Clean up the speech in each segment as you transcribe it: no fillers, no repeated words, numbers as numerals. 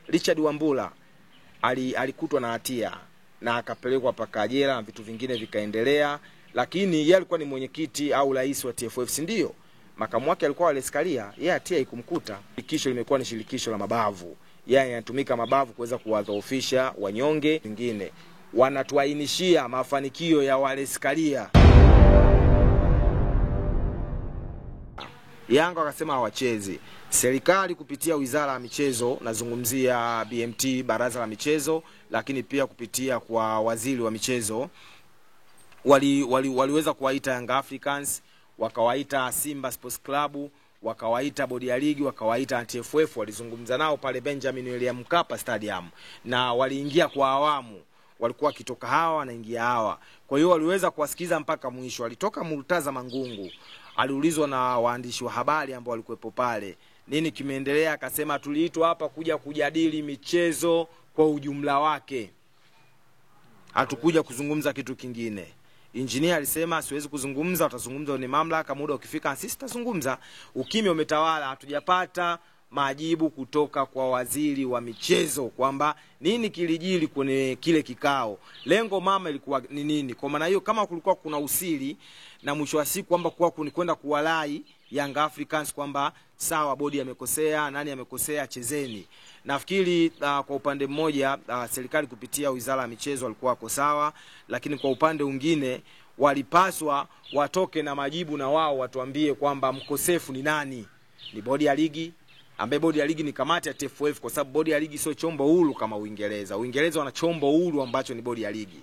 Richard Wambura alikutwa na hatia na akapelekwa paka jela na vitu vingine vikaendelea, lakini yeye alikuwa ni mwenyekiti au rais wa TFF, si ndio? Makamu wake alikuwa Wallace Karia, yeye hatia ikumkuta. Shirikisho limekuwa ni shirikisho la mabavu, yeye anatumika mabavu kuweza kuwadhoofisha wanyonge. Wengine wanatuainishia mafanikio ya Wallace Karia. Yanga wakasema hawachezi. Serikali kupitia Wizara ya Michezo, nazungumzia BMT, Baraza la Michezo, lakini pia kupitia kwa waziri wa michezo, waliweza kuwaita Young Africans, wakawaita Simba Sports Club, wakawaita bodi ya ligi, wakawaita TFF, walizungumza nao pale Benjamin William Mkapa Stadium, na waliingia kwa awamu. Walikuwa kitoka hawa wanaingia hawa. Kwa hiyo waliweza kuwasikiza mpaka mwisho. Alitoka Murtaza Mangungu, aliulizwa na waandishi wa habari ambao walikuwepo pale, nini kimeendelea? Akasema tuliitwa hapa kuja kujadili michezo kwa ujumla wake, hatukuja kuzungumza kitu kingine. Engineer alisema siwezi kuzungumza, utazungumza ni mamlaka, muda ukifika sisi tutazungumza. Ukimya umetawala, hatujapata majibu kutoka kwa waziri wa michezo kwamba nini kilijiri kwenye kile kikao, lengo mama ilikuwa ni nini. Kwa maana hiyo kama kulikuwa kuna usiri na mwisho wa siku kwamba kwa kwenda kuwalai Young Africans kwamba sawa, bodi amekosea, nani amekosea, chezeni. Nafikiri kwa upande mmoja serikali kupitia Wizara ya Michezo walikuwa wako sawa, lakini kwa upande mwingine walipaswa watoke na majibu na wao watuambie kwamba mkosefu ni nani. Ni bodi ya ligi, ambaye bodi ya ligi ni kamati ya TFF, kwa sababu bodi ya ligi sio chombo huru kama Uingereza. Uingereza wana chombo huru ambacho ni bodi ya ligi.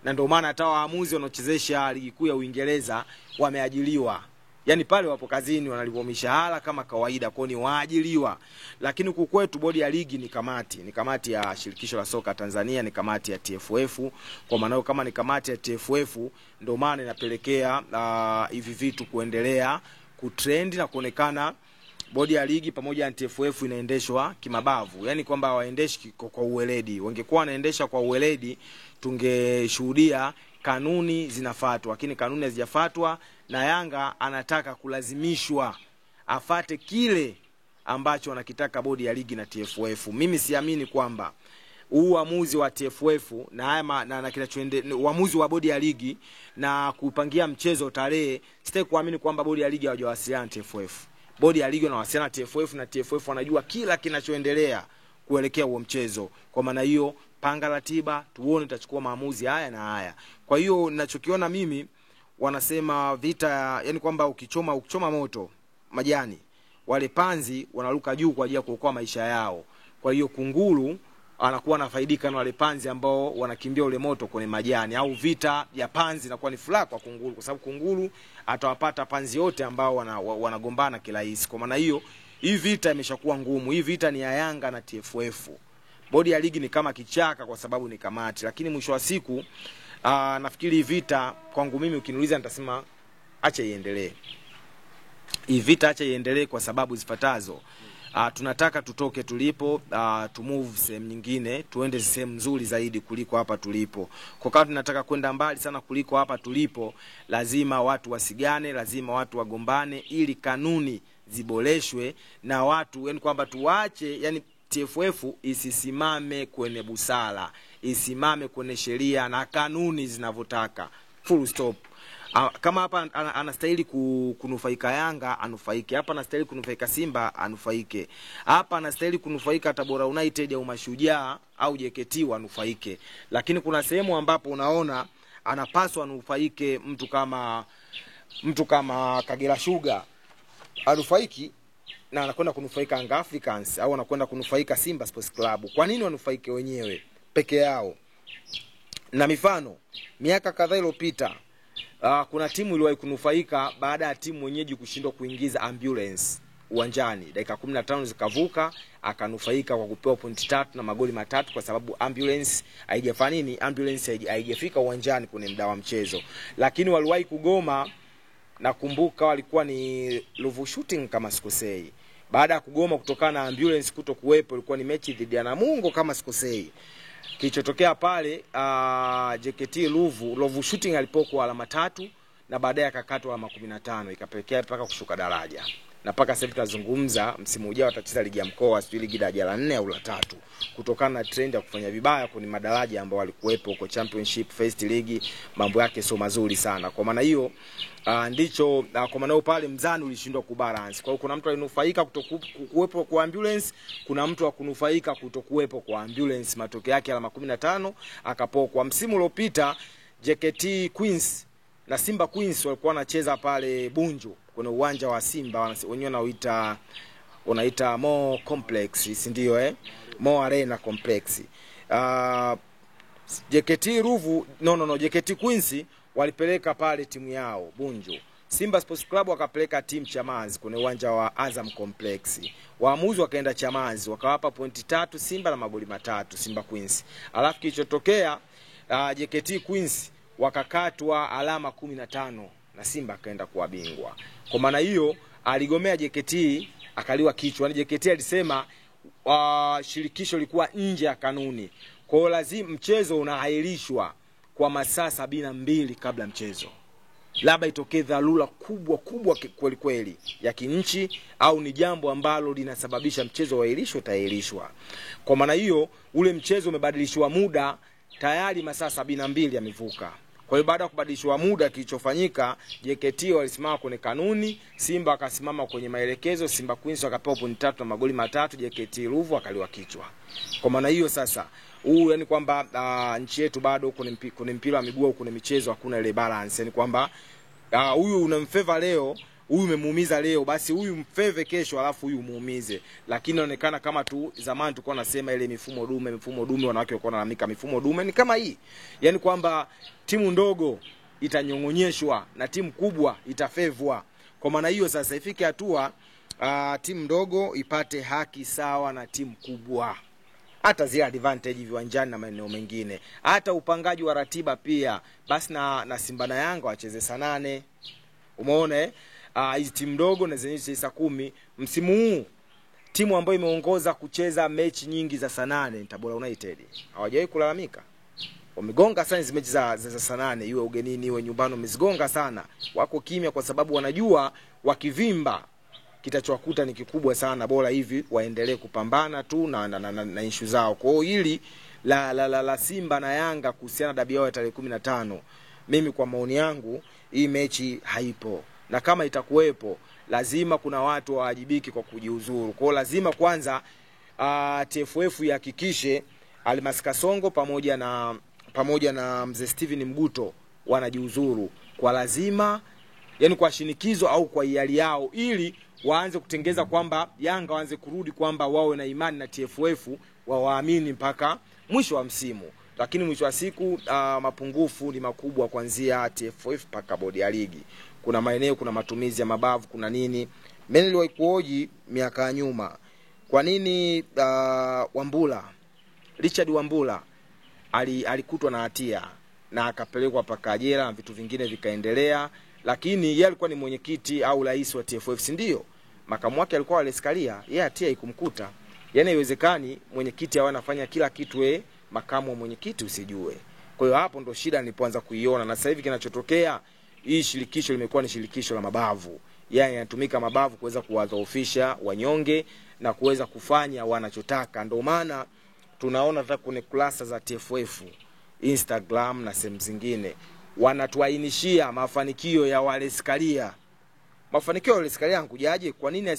Na ndio maana hata waamuzi wanaochezesha ligi kuu ya Uingereza wameajiliwa. Yaani pale wapo kazini wanalipwa mishahara kama kawaida, kwa ni waajiliwa. Lakini huku kwetu bodi ya ligi ni kamati ya shirikisho la soka Tanzania, ni kamati ya TFF. Kwa maana kama ni kamati ya TFF ndio maana inapelekea hivi vitu kuendelea kutrend na kuonekana bodi ya ligi pamoja na TFF inaendeshwa kimabavu. Yaani kwamba waendeshi kwa uweledi. Wangekuwa wanaendesha kwa uweledi tungeshuhudia kanuni zinafuatwa, lakini kanuni hazijafuatwa na Yanga anataka kulazimishwa afate kile ambacho wanakitaka bodi ya ligi na TFF. Mimi siamini kwamba uamuzi wa TFF na kinachoendelea uamuzi wa bodi ya ligi na kupangia mchezo tarehe, sitaki kuamini kwamba bodi ya ligi hawajawasiliana na TFF. Bodi ya ligi wanawasiliana na TFF na TFF wanajua kila kinachoendelea kuelekea huo mchezo. Kwa maana hiyo panga ratiba, tuone tutachukua maamuzi haya na haya. Kwa hiyo ninachokiona mimi, wanasema vita, yani kwamba ukichoma moto majani, wale panzi wanaruka juu kwa ajili ya kuokoa maisha yao. Kwa hiyo kunguru anakuwa anafaidika na wale panzi ambao wanakimbia ule moto kwenye majani, au vita ya panzi inakuwa ni furaha kwa kunguru, kwa sababu kunguru atawapata panzi wote ambao wanagombana kirahisi. Kwa maana hiyo hii vita imeshakuwa ngumu. Hii vita ni ya Yanga na TFF. Bodi ya ligi ni kama kichaka kwa sababu ni kamati, lakini mwisho wa siku nafikiri vita kwangu mimi ukiniuliza nitasema acha iendelee. Hii vita acha iendelee kwa sababu zifuatazo. Tunataka tutoke tulipo, to move sehemu nyingine, tuende sehemu nzuri zaidi kuliko hapa tulipo. Kwa sababu tunataka kwenda mbali sana kuliko hapa tulipo, lazima watu wasigane, lazima watu wagombane ili kanuni ziboreshwe na watu, yani kwamba tuache, yani TFF isisimame kwenye busara, isimame kwenye sheria na kanuni zinavyotaka. Full stop. Kama hapa anastahili kunufaika Yanga, anufaike. Hapa anastahili kunufaika Simba, anufaike. Hapa anastahili kunufaika Tabora United au Mashujaa au JKT, anufaike. Lakini kuna sehemu ambapo unaona anapaswa anufaike mtu kama Kagera Sugar, anufaiki na anakwenda kunufaika Young Africans au anakwenda kunufaika Simba Sports Club. Kwa nini wanufaike wenyewe peke yao? Na mifano miaka kadhaa iliyopita kuna timu iliwahi kunufaika baada ya timu mwenyeji kushindwa kuingiza ambulance uwanjani. Dakika 15 zikavuka, akanufaika kwa kupewa pointi 3 na magoli 3 kwa sababu ambulance haijafanya nini? Ambulance haijafika uwanjani kwenye muda wa mchezo. Lakini waliwahi kugoma, nakumbuka walikuwa ni Ruvu Shooting kama sikosei. Baada ya kugoma kutokana na ambulance kutokuwepo, ilikuwa ni mechi dhidi ya Namungo kama sikosei. Kilichotokea pale JKT Ruvu Shooting alipokwa alama 3 na baadaye akakatwa alama 15, ikapelekea mpaka kushuka daraja. na mpaka sasa tunazungumza msimu ujao watacheza ligi ya mkoa, sio ligi daraja la 4 au la 3, kutokana na trend ya kufanya vibaya kwenye madaraja ambao walikuwepo huko Championship, First League, mambo yake sio mazuri sana. Kwa maana hiyo ndicho kwa maana pale mzani ulishindwa kubalance. Kwa hiyo kuna mtu alinufaika kutokuwepo kwa Ambulance, kuna mtu akunufaika kutokuwepo kwa Ambulance. Matokeo yake alama 15 akapokwa. Msimu uliopita JKT Queens na Simba Queens walikuwa wanacheza pale Bunju kwenye uwanja wa Simba, wenyewe wanaita Mo Complex, si ndio Mo Arena Complex. JKT JKT Queens walipeleka pale timu yao Bunju. Simba Sports Club wakapeleka timu Chamazi kwenye uwanja wa Azam Complex. Waamuzi wakaenda Chamazi, wakawapa pointi 3 Simba na magoli 3 Simba Queens. Alafu kilichotokea JKT Queens wakakatwa alama 15 na Simba akaenda kuwa bingwa. Kwa maana hiyo aligomea JKT, akaliwa kichwa. Ni JKT alisema shirikisho lilikuwa nje ya kanuni. Kwa hiyo lazima mchezo unaahirishwa kwa masaa 72 kabla mchezo. Labda itokee dharura kubwa kweli kweli ya kinchi, au ni jambo ambalo linasababisha mchezo uahirishwe, utaahirishwa. Kwa maana hiyo ule mchezo umebadilishwa muda, tayari masaa 72 yamevuka. Kwa hiyo baada ya kubadilishwa muda, kilichofanyika JKT walisimama kwenye kanuni, Simba akasimama kwenye maelekezo. Simba Queens wakapewa pointi 3 na magoli 3, JKT Ruvu akaliwa kichwa. Kwa maana hiyo sasa yani kwamba nchi yetu bado kwenye mpira wa miguu, kwenye michezo hakuna ile balance. Yani kwamba huyu unamfavor leo, huyu umemuumiza leo, basi huyu mfeve kesho alafu huyu muumize. Lakini inaonekana kama tu zamani tulikuwa nasema ile mifumo dume, wanawake walikuwa wanalalamika mifumo dume. Ni kama hii, yani kwamba timu ndogo itanyongonyeshwa na timu kubwa itafevwa. Kwa maana hiyo sasa ifike hatua timu ndogo ipate haki sawa na timu kubwa, hata zile advantage viwanjani na maeneo mengine, hata upangaji wa ratiba pia. Basi na Simba na Yanga wacheze saa 8. Umeona hizi timu ndogo na zenye saa 10. Msimu huu timu ambayo imeongoza kucheza mechi nyingi za saa 8 ni Tabora United. Hawajawahi kulalamika. Wamegonga sana hizo mechi za saa 8, iwe ugenini iwe nyumbani, wamezigonga sana. Wako kimya kwa sababu wanajua wakivimba kitachowakuta ni kikubwa sana, bora hivi waendelee kupambana tu na issue zao. Kwa hiyo hili la Simba na Yanga kuhusiana dabi yao ya tarehe 15, mimi kwa maoni yangu hii mechi haipo, na kama itakuwepo lazima kuna watu waajibiki kwa kujiuzuru. Kwa hiyo lazima kwanza TFF ihakikishe Almas Kasongo pamoja na mzee Steven Mguto wanajiuzuru kwa lazima, yani kwa shinikizo au kwa hiari yao, ili waanze kutengeza kwamba Yanga waanze kurudi kwamba wawe na imani na TFF, waamini mpaka mwisho wa msimu. Lakini mwisho wa siku mapungufu ni makubwa kuanzia TFF mpaka bodi ya ligi. Kuna maeneo, kuna matumizi ya mabavu, kuna nini. Mimi niliwahi kuoji miaka ya nyuma, kwa nini Richard Wambula alikutwa na hatia na akapelekwa paka jela na vitu vingine vikaendelea, lakini yeye alikuwa ni mwenyekiti au rais wa TFF, si ndio? Makamu wake alikuwa Aleskalia, yeye hatia ikumkuta. Yaani haiwezekani mwenyekiti awe anafanya kila kitu makamu wa mwenyekiti usijue. Kwa hiyo hapo ndo shida nilipoanza kuiona, na sasa hivi kinachotokea, hii shirikisho limekuwa ni shirikisho la mabavu. Yaani yanatumika mabavu kuweza kuwadhoofisha wanyonge na kuweza kufanya wanachotaka. Ndio maana tunaona hata kwenye kurasa za TFF, Instagram na sehemu zingine wanatuainishia mafanikio ya Aleskalia. Mafanikio ya Aleskalia yankujaje? Kwa nini